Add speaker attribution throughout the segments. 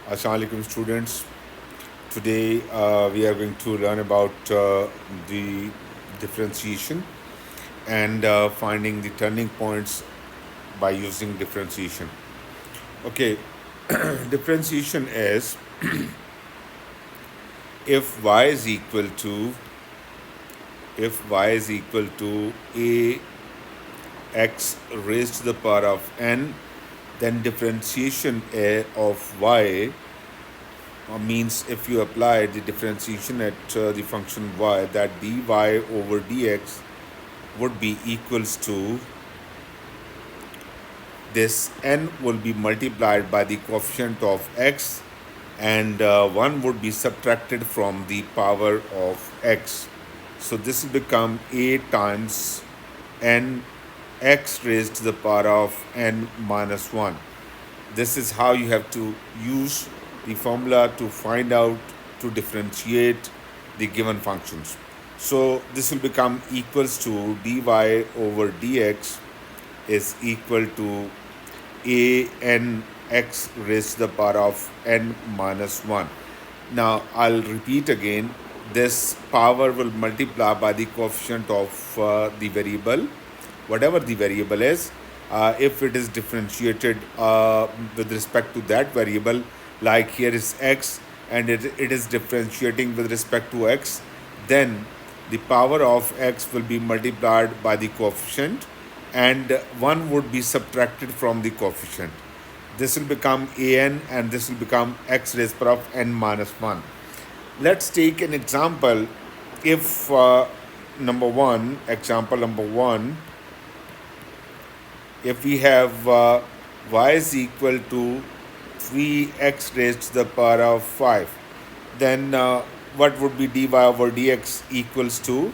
Speaker 1: Assalamu alaikum students. Today we are going to learn about the differentiation and finding the turning points by using differentiation. Okay, differentiation is if y is equal to a x raised to the power of n, then differentiation of y means if you apply the differentiation at the function y, that dy over dx would be equals to this n will be multiplied by the coefficient of x, and 1 would be subtracted from the power of x. So this will become a times n x raised to the power of n minus 1. This is how you have to use the formula to find out, to differentiate the given functions. So this will become equals to dy over dx is equal to a n x raised to the power of n minus 1. Now I'll repeat again, this power will multiply by the coefficient of the variable, whatever the variable is. If it is differentiated with respect to that variable, like here is x and it is differentiating with respect to x, then the power of x will be multiplied by the coefficient and 1 would be subtracted from the coefficient. This will become an and this will become x raised to the power of n minus 1. Let's take an example. If example number one, if we have y is equal to 3x raised to the power of 5, then what would be dy over dx equals to?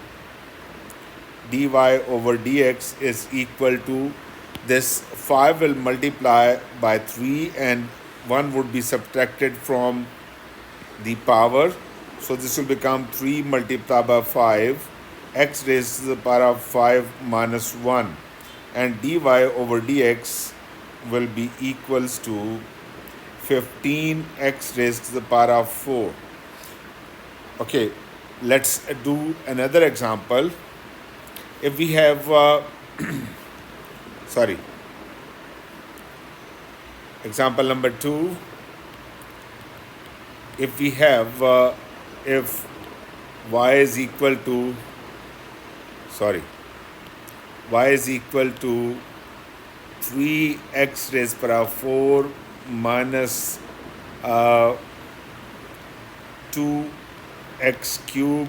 Speaker 1: Dy over dx is equal to this 5 will multiply by 3 and 1 would be subtracted from the power. So this will become 3 multiplied by 5, x raised to the power of 5 minus 1, and dy over dx will be equals to 15x raised to the power of 4. Okay, let's do another example. If we have example number 2, if we have if y is equal to 3x raised to the power of 4 minus 2x cube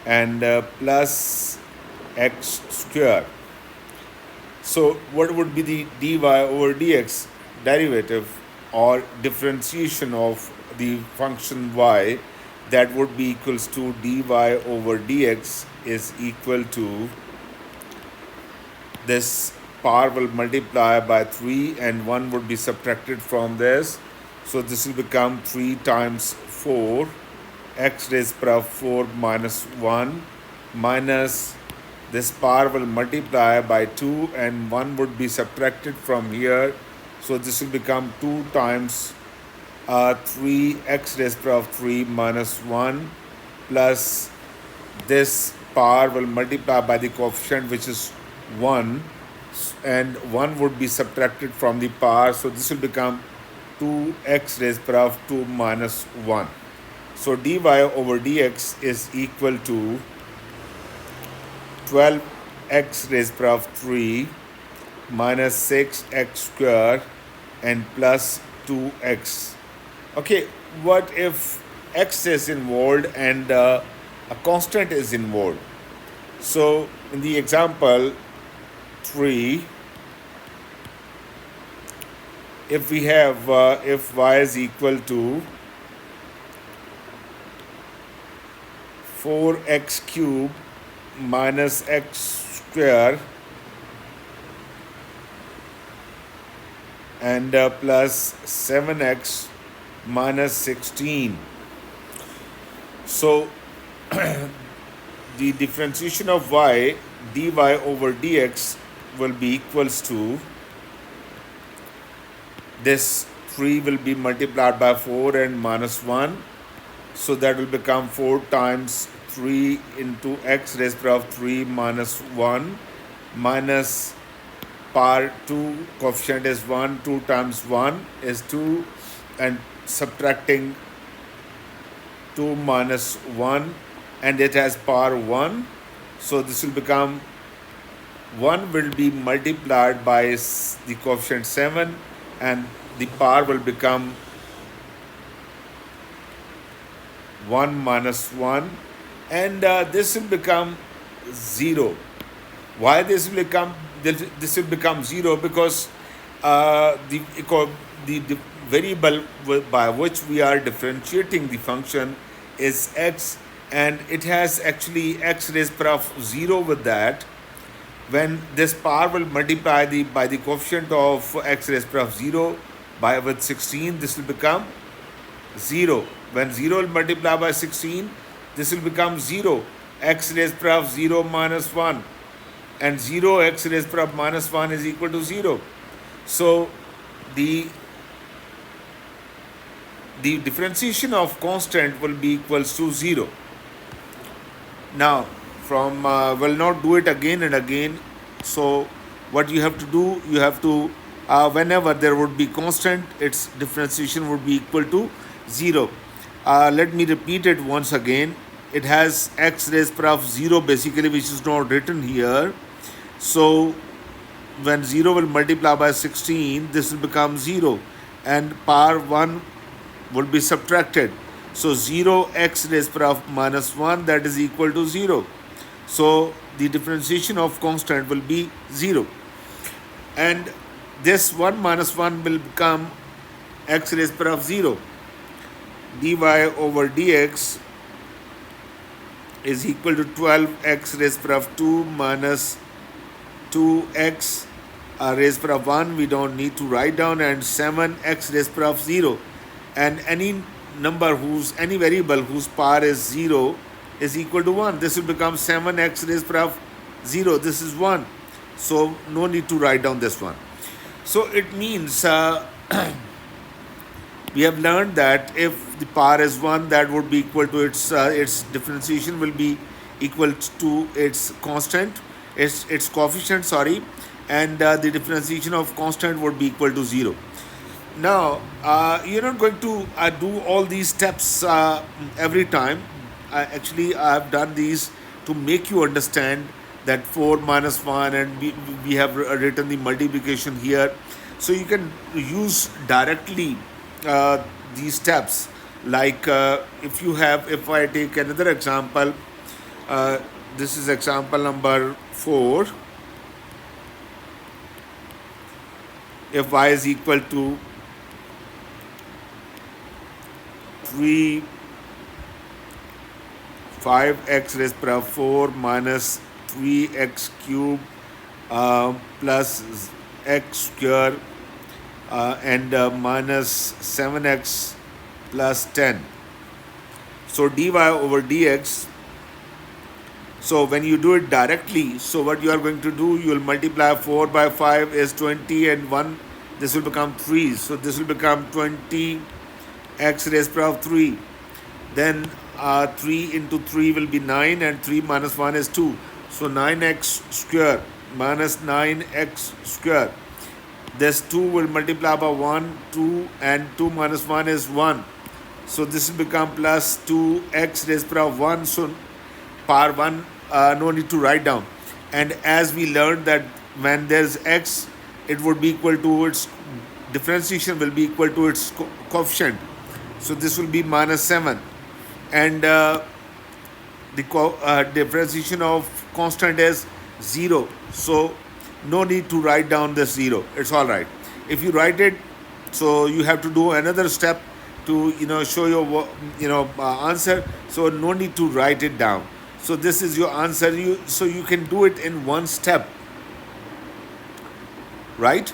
Speaker 1: and plus x square. So what would be the dy over dx derivative or differentiation of the function y? That would be equals to dy over dx is equal to this power will multiply by 3 and 1 would be subtracted from this. So this will become 3 times 4 x raised to the power of 4 minus 1 minus this power will multiply by 2 and 1 would be subtracted from here. So this will become 2 times 3x raised to the power of 3 minus 1 plus this power will multiply by the coefficient which is 1 and 1 would be subtracted from the power. So this will become 2x raised to the power of 2 minus 1. So dy over dx is equal to 12x raised to the power of 3 minus 6x square and plus 2x. Okay, what if x is involved and a constant is involved? So in the example 3, if we have if y is equal to 4x cube minus x square and plus 7x minus 16. So the differentiation of y, dy over dx will be equals to this 3 will be multiplied by 4 and minus 1. So that will become 4 times 3 into x raised power of 3 minus 1 minus power 2, coefficient is 1, 2 times 1 is 2, and subtracting 2 minus 1, and it has power 1. So this will become 1 will be multiplied by the coefficient 7, and the power will become 1 minus 1, and this will become 0. Why this will become 0? Because the variable by which we are differentiating the function is x, and it has actually x raised power of 0 with that. When this power will multiply by the coefficient of x raised power of 0 with 16, this will become 0. When 0 will multiply by 16, this will become 0. X raised power of 0 minus 1. And 0 x raised power of minus 1 is equal to 0. So the differentiation of constant will be equals to 0. Now, we'll not do it again and again. So what you have to do, you have to, whenever there would be constant, its differentiation would be equal to 0. Let me repeat it once again. It has x raised power of 0 basically, which is not written here. So when 0 will multiply by 16, this will become 0, and power 1 will be subtracted. So 0 x raised power of minus 1, that is equal to 0. So the differentiation of constant will be 0. And this 1 minus 1 will become x raised power of 0. dy over dx is equal to 12x raised power of 2 minus 2x raised power of 1. We don't need to write down, and 7x raised power of 0. And any number any variable whose power is 0 is equal to 1. This will become 7x raised power of 0. This is 1. So no need to write down this one. So it means we have learned that if the power is 1, that would be equal to its differentiation will be equal to its constant, its coefficient, sorry, and the differentiation of constant would be equal to 0. Now, you're not going to do all these steps every time. Actually, I've done these to make you understand that 4 minus 1, and we have written the multiplication here. So you can use directly these steps. Like if I take another example, this is example number 4. If y is equal to 5x raised power of 4 minus 3x cube plus x square and minus 7x plus 10. So dy over dx. So when you do it directly, so what you are going to do, you will multiply 4 by 5 is 20, and 1, this will become 3. So this will become 20 x raised power of 3. Then 3 into 3 will be 9, and 3 minus 1 is 2. So 9x square minus 9x square. This 2 will multiply by 1, 2, and 2 minus 1 is 1. So this will become plus 2x raised power of 1. So power 1, no need to write down. And as we learned that when there's x, it would be equal to its differentiation will be equal to its coefficient. So this will be minus 7. And the differentiation of constant is 0. So no need to write down this 0. It's all right. If you write it, so you have to do another step to show your answer. So no need to write it down. So this is your answer. So you can do it in one step, right?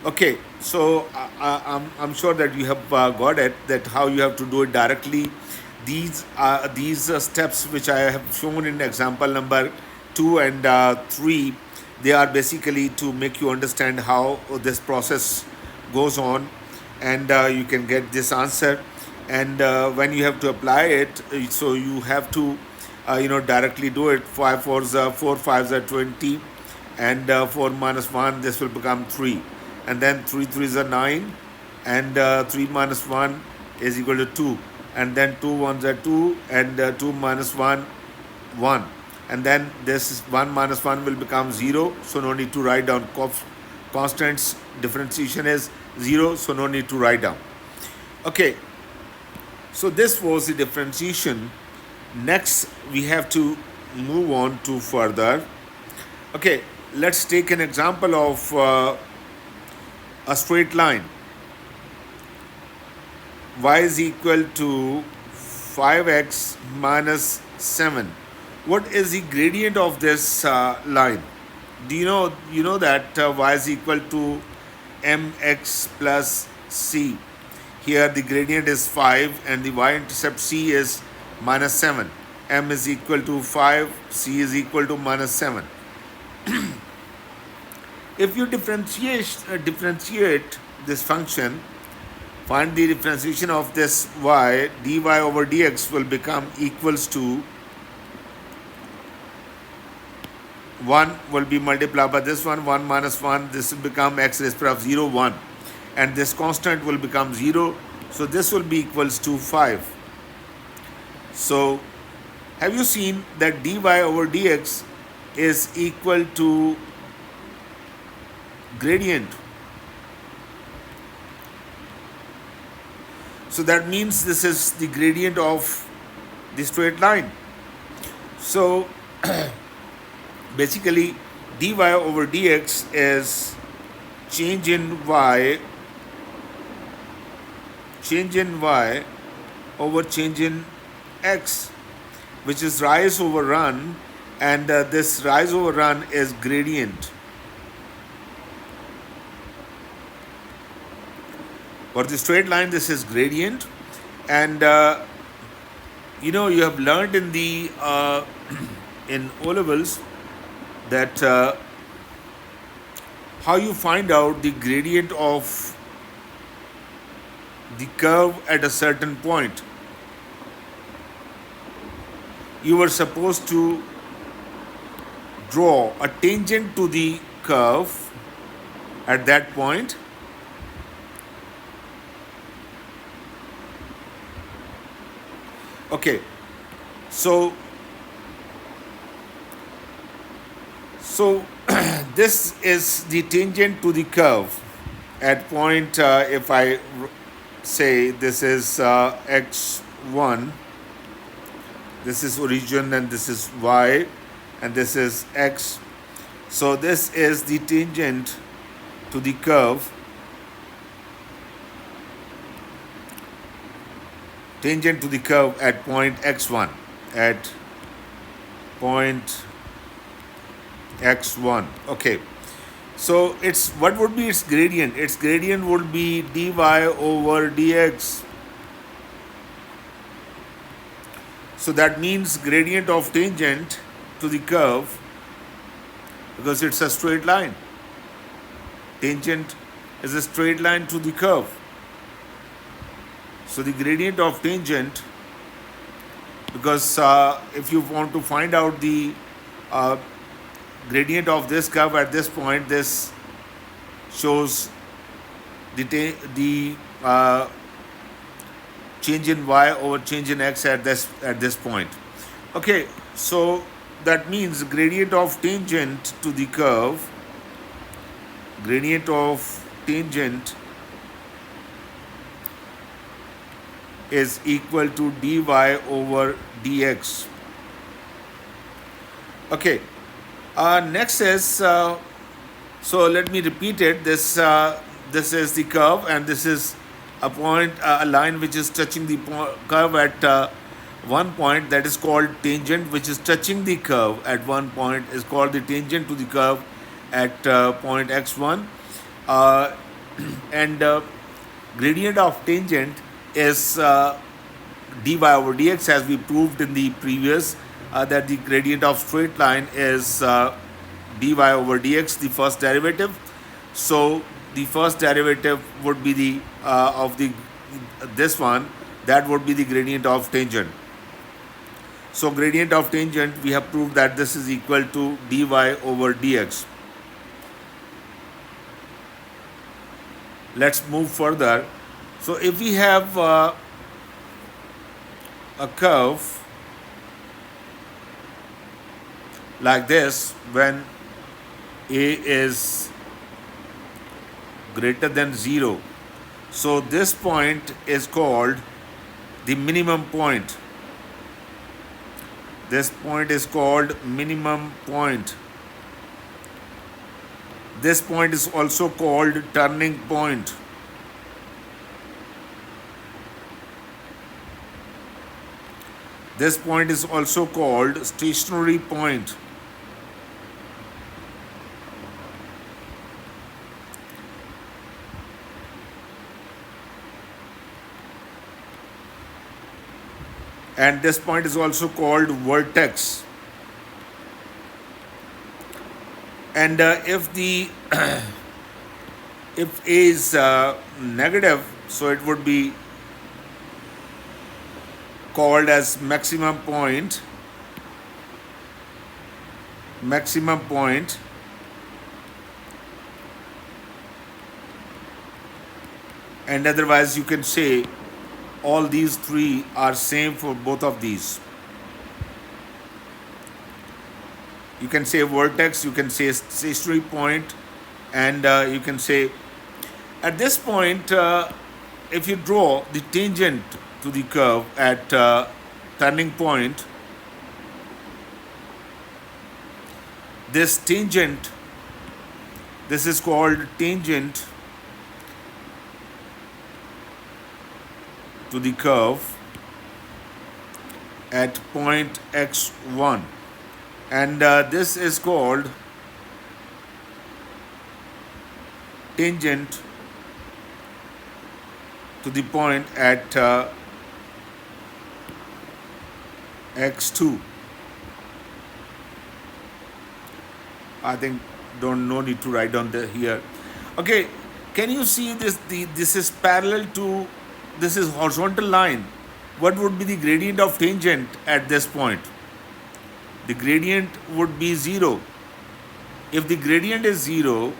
Speaker 1: Okay. So I'm sure that you have got it, that how you have to do it directly. These steps which I have shown in example number 2 and 3, they are basically to make you understand how this process goes on. and you can get this answer. And when you have to apply it, so you have to directly do it. 5 fours are 4, 5s are 20, and 4 minus 1, this will become 3, and then 3 threes are 9, and 3 minus 1 is equal to 2, and then 2 ones are 2, and 2 minus 1, 1, and then this 1 minus 1 will become 0, so no need to write down constants. Differentiation is 0, so no need to write down. Okay, so this was the differentiation. Next we have to move on to further. Okay, let's take an example of a straight line. Y is equal to 5x minus 7. What is the gradient of this line? Do you know that y is equal to mx plus c? Here the gradient is 5 and the y-intercept c is minus 7. M is equal to 5, c is equal to minus 7. If you differentiate this function, find the differentiation of this y, dy over dx will become equals to 1 will be multiplied by this one, 1 minus 1, this will become x raised to the power of 0, 1. And this constant will become 0, so this will be equals to 5. So, have you seen that dy over dx is equal to gradient? So that means this is the gradient of the straight line. So basically dy over dx is change in y over change in x, which is rise over run, and this rise over run is gradient. For the straight line, this is gradient, and you have learned in the in O levels that how you find out the gradient of the curve at a certain point. You were supposed to draw a tangent to the curve at that point, okay. So this is the tangent to the curve at point, if I say this is x1, this is origin, and this is y, and this is x. So this is the tangent to the curve, at point x1, at point x1. Okay, so it's, what would be its gradient? Its gradient would be dy over dx. So that means gradient of tangent to the curve, because it's a straight line. Tangent is a straight line to the curve. So the gradient of tangent, because if you want to find out the gradient of this curve at this point, this shows the change in y over change in x at this point. Okay, so that means gradient of tangent to the curve, is equal to dy over dx. Okay, next is, so let me repeat it. This is the curve, and this is a point, a line which is touching the curve at one point, that is called tangent, which is touching the curve at one point, is called the tangent to the curve at point x1. And gradient of tangent is dy over dx, as we proved in the previous, that the gradient of straight line is dy over dx, the first derivative. So the first derivative would be the of the this one, that would be the gradient of tangent. So gradient of tangent, we have proved that this is equal to dy over dx. Let's move further. So if we have a curve like this, when a is greater than 0, so this point is called the minimum point. This point is called minimum point. This point is also called turning point. This point is also called stationary point. And this point is also called vertex. And if the if a is negative, so it would be called as maximum point. Maximum point. And otherwise you can say all these three are same for both of these. You can say vertex, you can say stationary point, and you can say at this point, if you draw the tangent to the curve at turning point, this tangent, this is called tangent to the curve at point x1, and this is called tangent to the point at x2. I think no need to write down here. Okay, can you see this? This is parallel to, this is horizontal line. What would be the gradient of tangent at this point? The gradient would be 0. If the gradient is 0,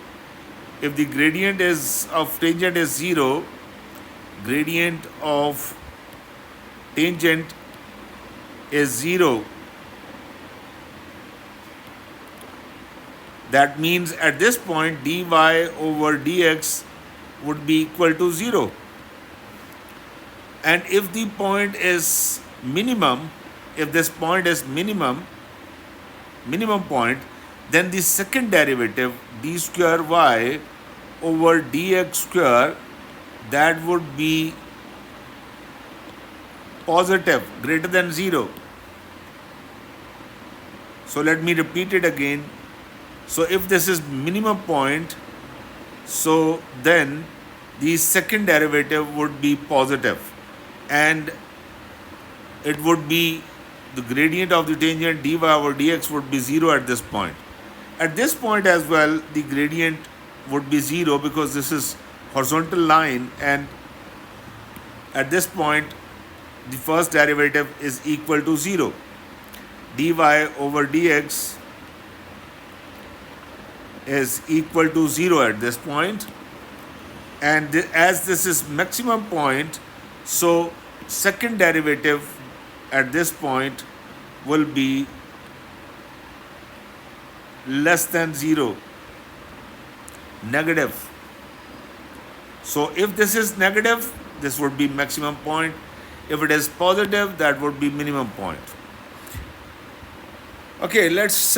Speaker 1: if the gradient of tangent is 0, gradient of tangent is 0. That means at this point dy over dx would be equal to 0. And if the point is minimum, if this point is minimum point, then the second derivative d square y over dx square, that would be positive, greater than 0. So let me repeat it again. So if this is minimum point, so then the second derivative would be positive, and it would be the gradient of the tangent dy over dx would be 0 at this point. At this point as well, the gradient would be 0 because this is horizontal line, and at this point the first derivative is equal to 0. dy over dx is equal to 0 at this point, and as this is maximum point, so second derivative at this point will be less than 0, negative. So if this is negative, this would be maximum point. If it is positive, that would be minimum point. Okay, let's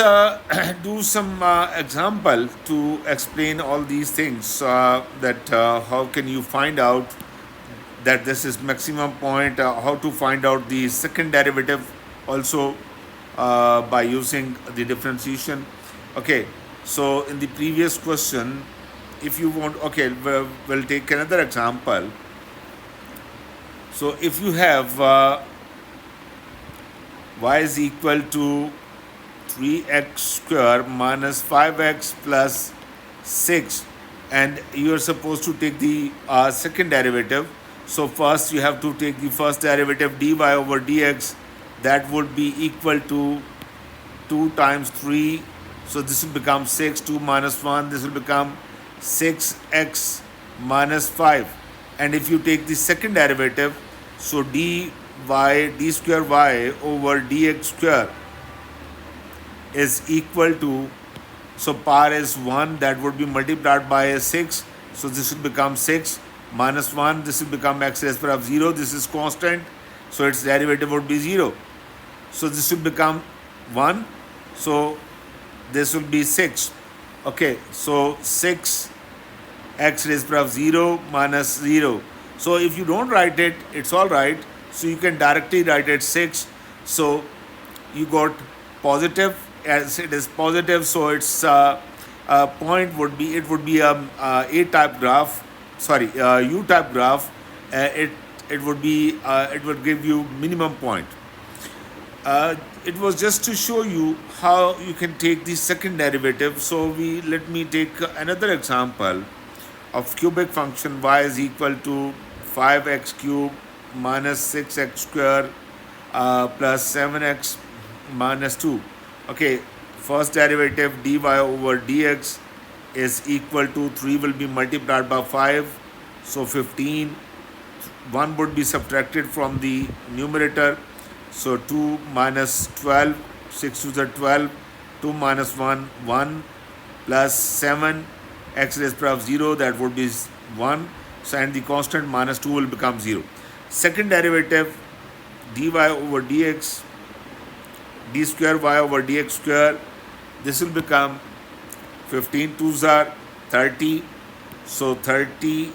Speaker 1: do some example to explain all these things, that how can you find out that this is maximum point, how to find out the second derivative also by using the differentiation. Okay, so in the previous question, if you want, okay, we'll take another example. So if you have y is equal to 3x square minus 5x plus 6, and you are supposed to take the second derivative. So first you have to take the first derivative, dy over dx, that would be equal to 2 times 3. So this will become 6, 2 minus 1, this will become 6x minus 5. And if you take the second derivative, so d square y over dx square is equal to, so power is 1, that would be multiplied by a 6. So this will become 6 minus 1, this will become x raised to the power of 0. This is constant, so its derivative would be 0. So this will become 1. So this will be 6. Okay, so 6 x raised to the power of 0 minus 0. So if you don't write it, it's all right. So you can directly write it 6. So you got positive, as it is positive, so its point would be, it would be A-type graph, sorry, U-type graph. It would be, it would give you minimum point. It was just to show you how you can take the second derivative. So let me take another example of cubic function y is equal to 5x cube minus 6x square plus 7x minus 2. Okay, first derivative dy over dx is equal to 3 will be multiplied by 5, so 15. 1 would be subtracted from the numerator, so 2 minus 12, 6 to the 12, 2 minus 1, 1, plus 7 x raised to the power of 0, that would be 1. So and the constant minus 2 will become 0. Second derivative dy over dx, d square y over dx square, this will become 15 2s are 30, so 30,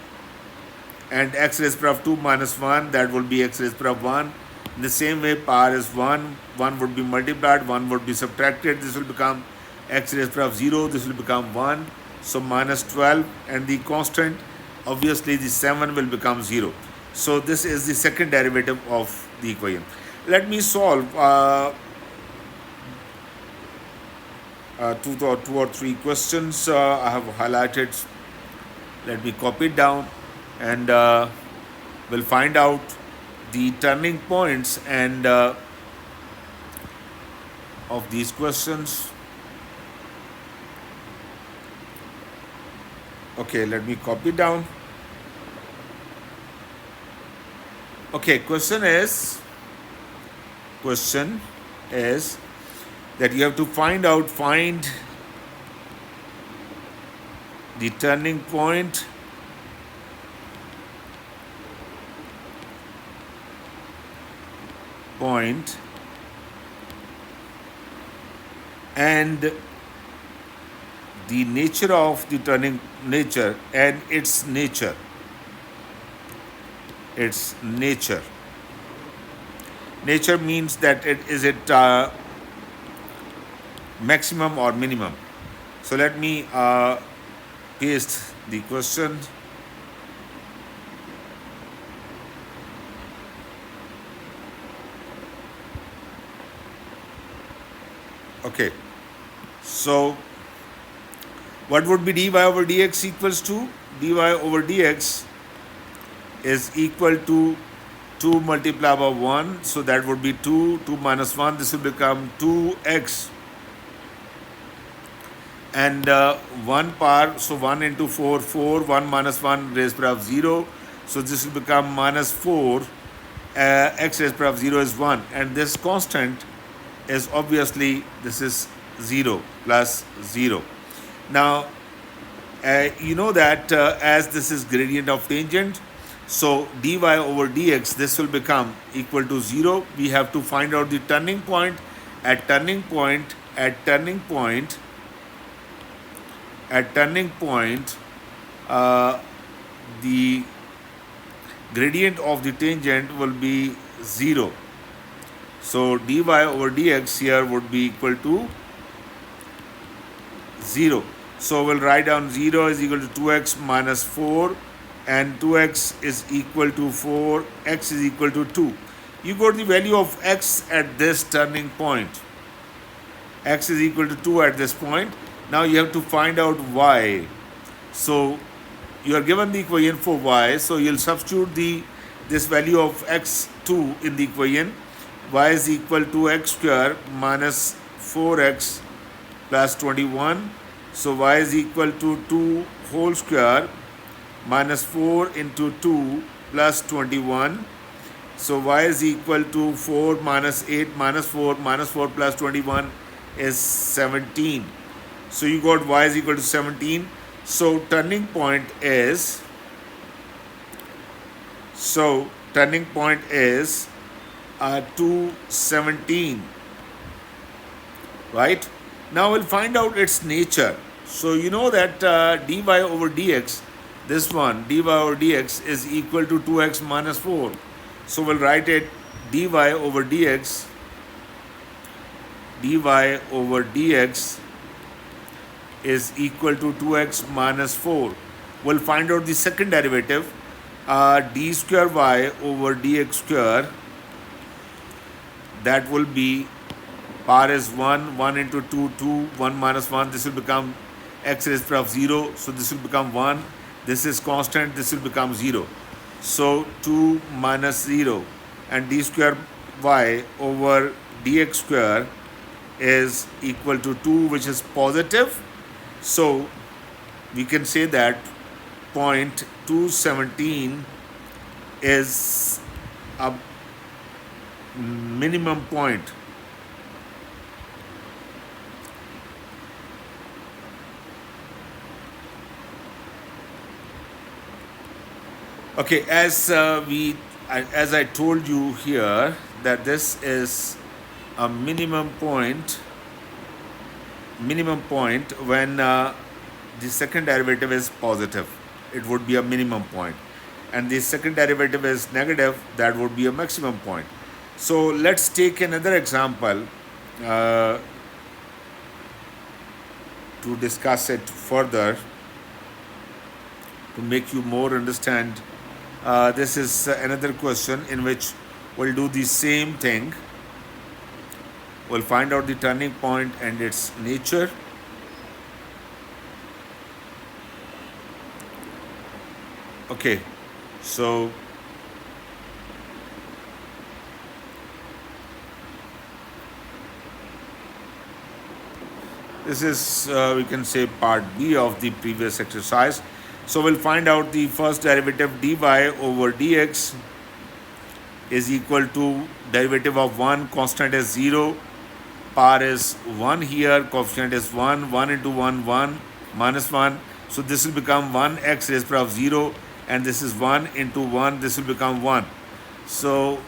Speaker 1: and x raised to the power of 2 minus 1, that will be x raised to the power of 1. In the same way, power is 1, 1 would be multiplied, 1 would be subtracted, this will become x raised to the power of 0, this will become 1, so minus 12, and the constant, obviously the 7 will become 0. So this is the second derivative of the equation. Let me solve two or three questions I have highlighted. Let me copy it down, and we'll find out the turning points and of these questions. Okay, let me copy it down. Okay, question is that you have to find the turning point and the nature of the turning nature and its nature. Nature means that is it maximum or minimum. So let me paste the question. Okay, so what would be dy over dx equals to? Dy over dx is equal to 2 multiplied by 1, so that would be 2, 2 minus 1, this will become 2x, and 1 power, so 1 into 4, 4, 1 minus 1 raised to the power of 0, so this will become minus 4, x raised to the power of 0 is 1, and this constant is obviously, this is 0 plus 0. Now, you know that as this is gradient of tangent, so dy over dx, this will become equal to 0. We have to find out the turning point. At turning point, the gradient of the tangent will be 0. So dy over dx here would be equal to 0. So we'll write down 0 is equal to 2x minus 4, and 2x is equal to 4, x is equal to 2. You got the value of x at this turning point. X is equal to 2 at this point. Now you have to find out y. So you are given the equation for y, so you'll substitute this value of x2 in the equation. Y is equal to x square minus 4x plus 21. So y is equal to 2 whole square minus 4 into 2 plus 21. So y is equal to 4 minus 8 minus 4 plus 21 is 17. So you got y is equal to 17. So turning point is 217, right? Now we'll find out its nature. So you know that dy over dx, this one dy over dx is equal to 2x minus 4. So we'll write it dy over dx is equal to 2x minus 4. We'll find out the second derivative, d square y over dx square, that will be power is 1, 1 into 2, 2, 1 minus 1, this will become x raised to the power of 0, so this will become 1, this is constant, this will become 0. So 2 minus 0, and d square y over dx square is equal to 2, which is positive. So we can say that point 217 is a minimum point. Okay, as I told you here, that this is a minimum point when the second derivative is positive, it would be a minimum point, and the second derivative is negative, that would be a maximum point. So let's take another example to discuss it further, to make you more understand. This is another question in which we'll do the same thing. We'll find out the turning point and its nature. Okay, so this is, we can say, part B of the previous exercise. So we'll find out the first derivative, dy over dx is equal to derivative of 1, constant is 0, power is 1 here, coefficient is 1, 1 into 1, 1, minus 1. So this will become 1 x raised to the power of 0, and this is 1 into 1, this will become 1. So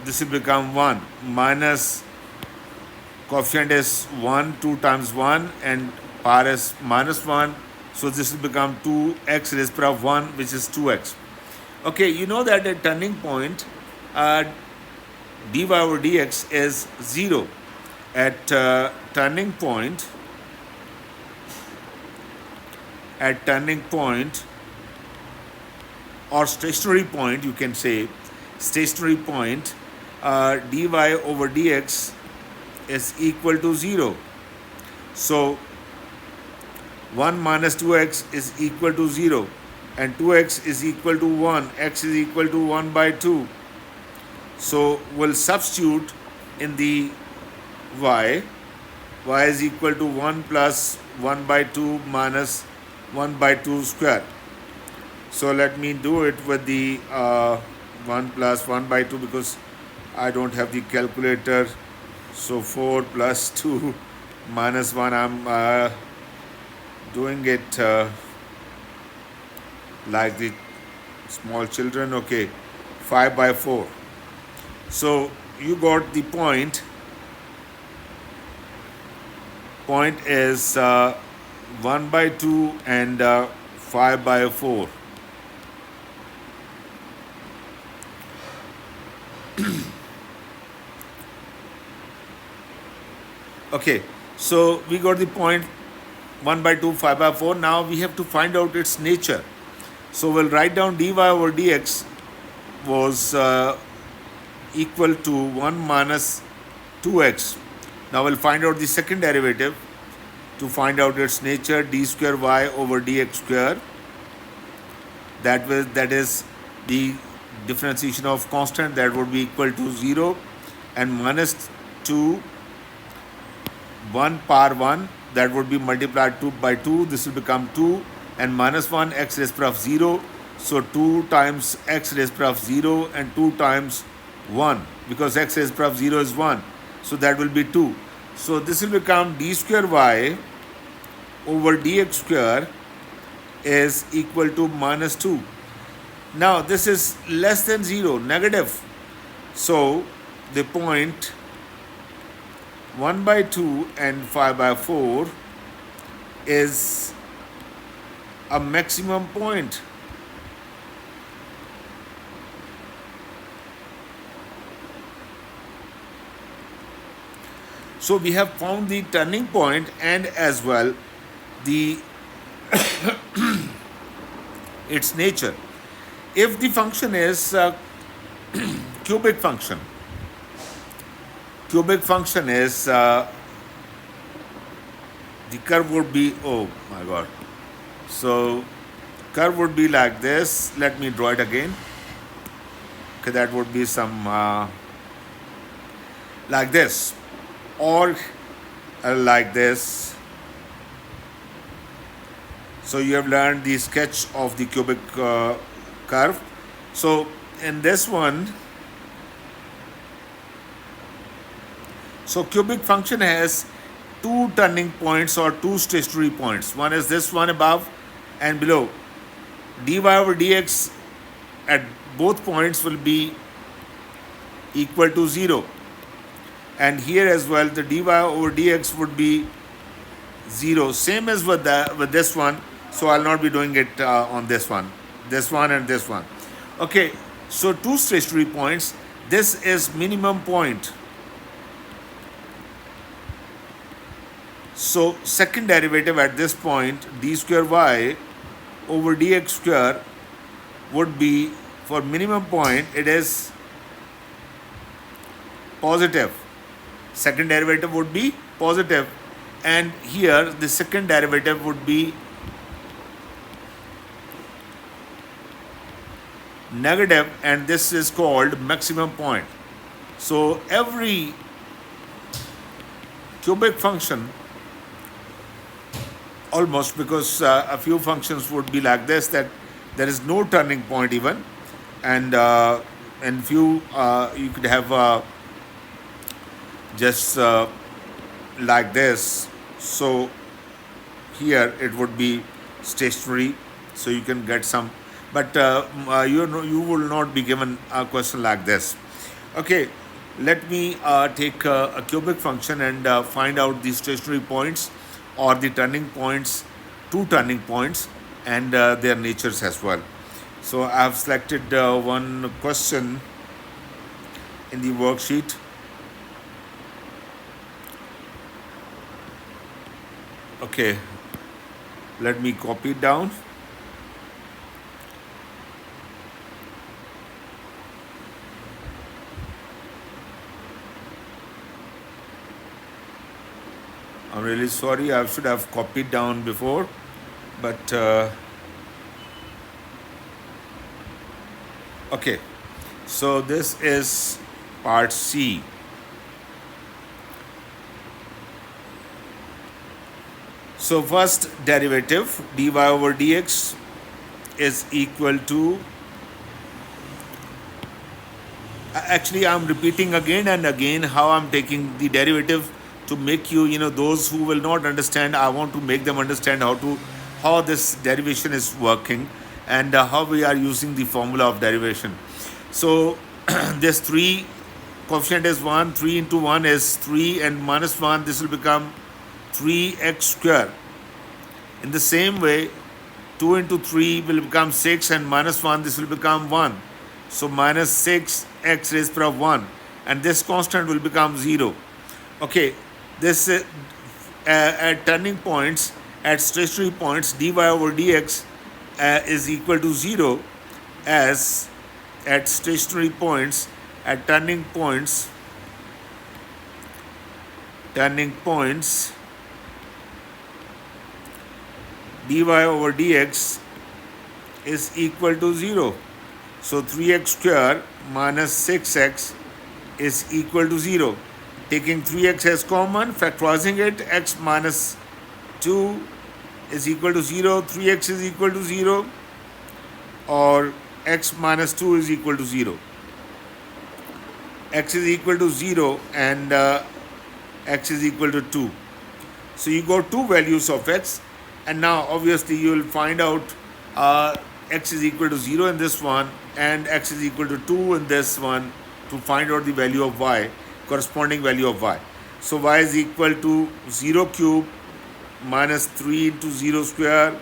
Speaker 1: this will become 1 minus coefficient is 1, 2 times 1, and power is minus 1. So this will become 2x raised to the power of 1, which is 2x. Okay, you know that at turning point, dy over dx is 0. At turning point, or stationary point, you can say, stationary point, dy over dx is equal to 0. So 1 minus 2x is equal to 0, and 2x is equal to 1, x is equal to 1 by 2. So we'll substitute in the y is equal to 1 plus 1 by 2 minus 1 by 2 square. So let me do it with the 1 plus 1 by 2, because I don't have the calculator. So 4 plus 2 minus 1, I'm doing it like the small children. Okay, 5 by 4. So you got the point. Point is 1 by 2 and 5 by 4. Okay, so we got the point 1 by 2, 5 by 4. Now we have to find out its nature. So we'll write down dy over dx was equal to 1 minus 2x. Now we'll find out the second derivative. to find out its nature, d square y over dx square. That is the differentiation of constant, that would be equal to 0, and minus 2 1 power 1, that would be multiplied 2 by 2, this will become 2, and minus 1 x raised power of 0, so 2 times x raised power of 0 and 2 times 1, because x raised power of 0 is 1, so that will be 2. So this will become d square y over dx square is equal to minus 2. Now this is less than 0, negative. So the point 1 by 2 and 5 by 4 is a maximum point. So we have found the turning point and as well the its nature. If the function is cubic function is the curve would be, oh my god, so curve would be like this. Let me draw it again. Okay, that would be some like this, or like this. So you have learned the sketch of the cubic curve. So in this one, so cubic function has two turning points or two stationary points. One is this one above and below. dy over dx at both points will be equal to 0. And here as well, the dy over dx would be 0. Same as with this one. So I'll not be doing it on this one and this one. Okay, so two stationary points. This is minimum point. So second derivative at this point, d square y over dx square would be, for minimum point, it is positive. Second derivative would be positive, and here the second derivative would be negative, and this is called maximum point. So every cubic function, almost, because a few functions would be like this, that there is no turning point even, and few you could have just like this. So here it would be stationary, so you can get some, but you will not be given a question like this. Okay, let me take a cubic function and find out the stationary points or the turning points, two turning points, and their natures as well. So I have selected one question in the worksheet. Okay, let me copy it down. I'm really sorry, I should have copied down before, but okay, so this is part C. So first derivative, dy over dx is equal to, actually I'm repeating again and again how I'm taking the derivative to make you, those who will not understand, I want to make them understand how this derivation is working, and how we are using the formula of derivation. So this 3 coefficient is 1, 3 into 1 is 3, and minus 1, this will become 3x square. In the same way, 2 into 3 will become 6, and minus 1, this will become 1. So minus 6x raised power of 1, and this constant will become 0. Okay, this at turning points, at stationary points, dy over dx is equal to 0, as at stationary points, at turning points, dy over dx is equal to 0. So 3x square minus 6x is equal to 0. Taking 3x as common, factorizing it, x minus 2 is equal to 0, 3x is equal to 0, or x minus 2 is equal to 0. X is equal to 0 and x is equal to 2. So you got two values of x, and now obviously you will find out x is equal to 0 in this one and x is equal to 2 in this one to find out the value of y, corresponding value of y. So y is equal to 0 cube minus 3 into 0 square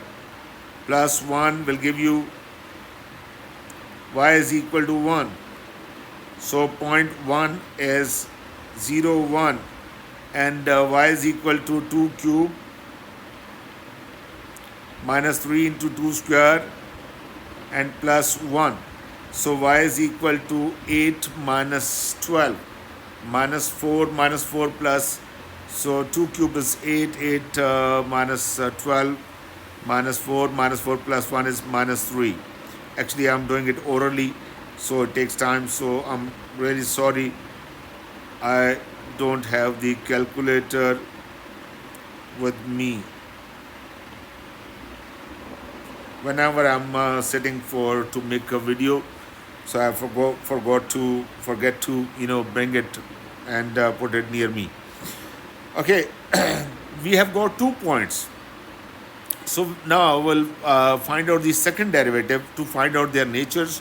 Speaker 1: plus 1 will give you y is equal to 1. So point 1 is 0, 1, and y is equal to 2 cube minus 3 into 2 square and plus 1. So y is equal to 8 minus 12 minus 4 plus, so 2 cube is 8, 8 minus 12 minus 4 plus 1 is minus 3. Actually I'm doing it orally, so it takes time, so I'm really sorry I don't have the calculator with me whenever I'm sitting to make a video. So I forget to bring it and put it near me. Okay, we have got 2 points. So now we'll find out the second derivative to find out their natures.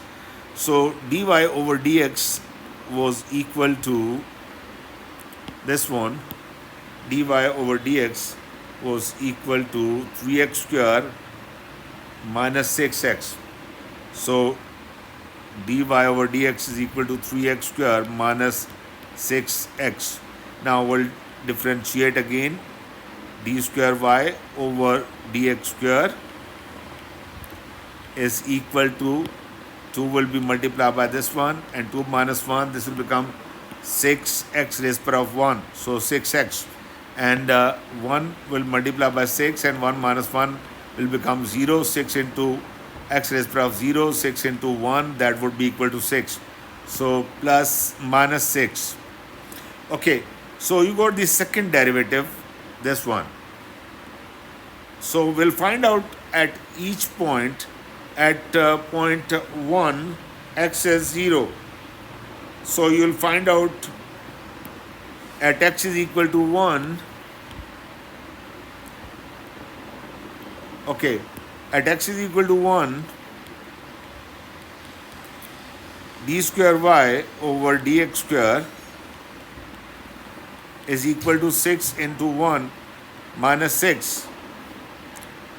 Speaker 1: So dy over dx was equal to this one. Dy over dx was equal to 3x square minus 6x. So dy over dx is equal to 3x square minus 6x. Now we'll differentiate again. D square y over dx square is equal to 2 will be multiplied by this one, and 2 minus 1, this will become 6x raised power of 1. So 6x, and 1 will multiply by 6, and 1 minus 1 will become 0. 6 into x raised power of 0, 6 into 1, that would be equal to 6. So plus minus 6. Okay, so you got the second derivative, this one. So we'll find out at each point. At point 1, x is 0. So you'll find out at x is equal to 1. Okay, at x is equal to 1, d square y over dx square is equal to 6 into 1 minus 6.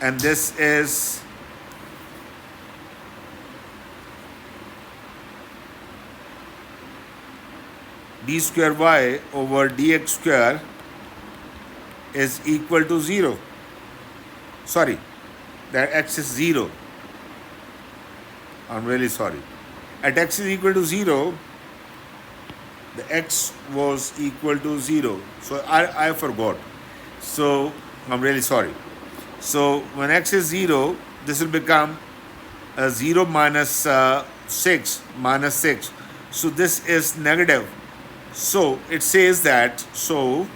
Speaker 1: And this is d square y over dx square is equal to 0. Sorry, that x is 0. I'm really sorry. At x is equal to 0, the x was equal to 0. So I forgot. So I'm really sorry. So when x is 0, this will become 0 minus 6 minus 6. So this is negative. So it says that, so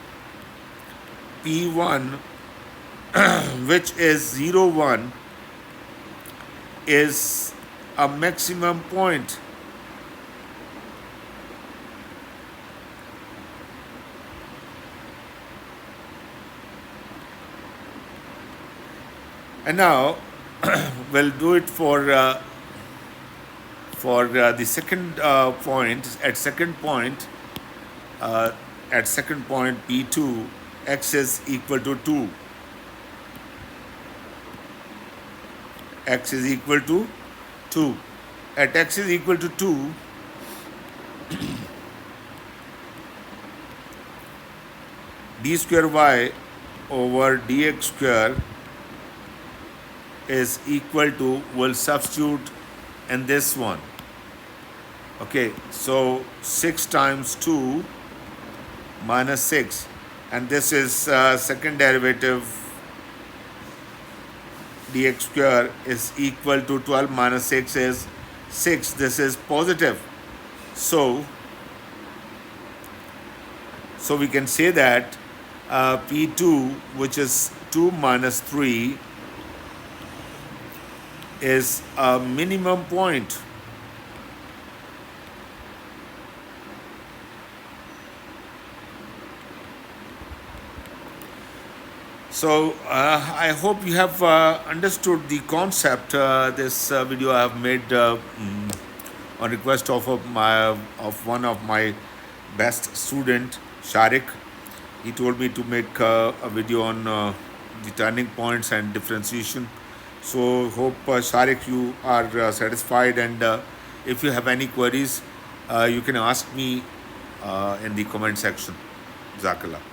Speaker 1: P1 which is 0, 1 is a maximum point. And now we'll do it for the second point. At second point P2, x is equal to 2. X is equal to 2. At x is equal to 2, d square y over dx square is equal to, we'll substitute in this one. Okay, so 6 times 2 minus 6, and this is second derivative dx square is equal to 12 minus 6 is 6. This is positive. So, we can say that P2, which is 2 minus 3, is a minimum point. So I hope you have understood the concept. This video I have made on request of one of my best student, Sharik. He told me to make a video on the turning points and differentiation. So hope Sharik you are satisfied, and if you have any queries, you can ask me in the comment section. Jazakallah.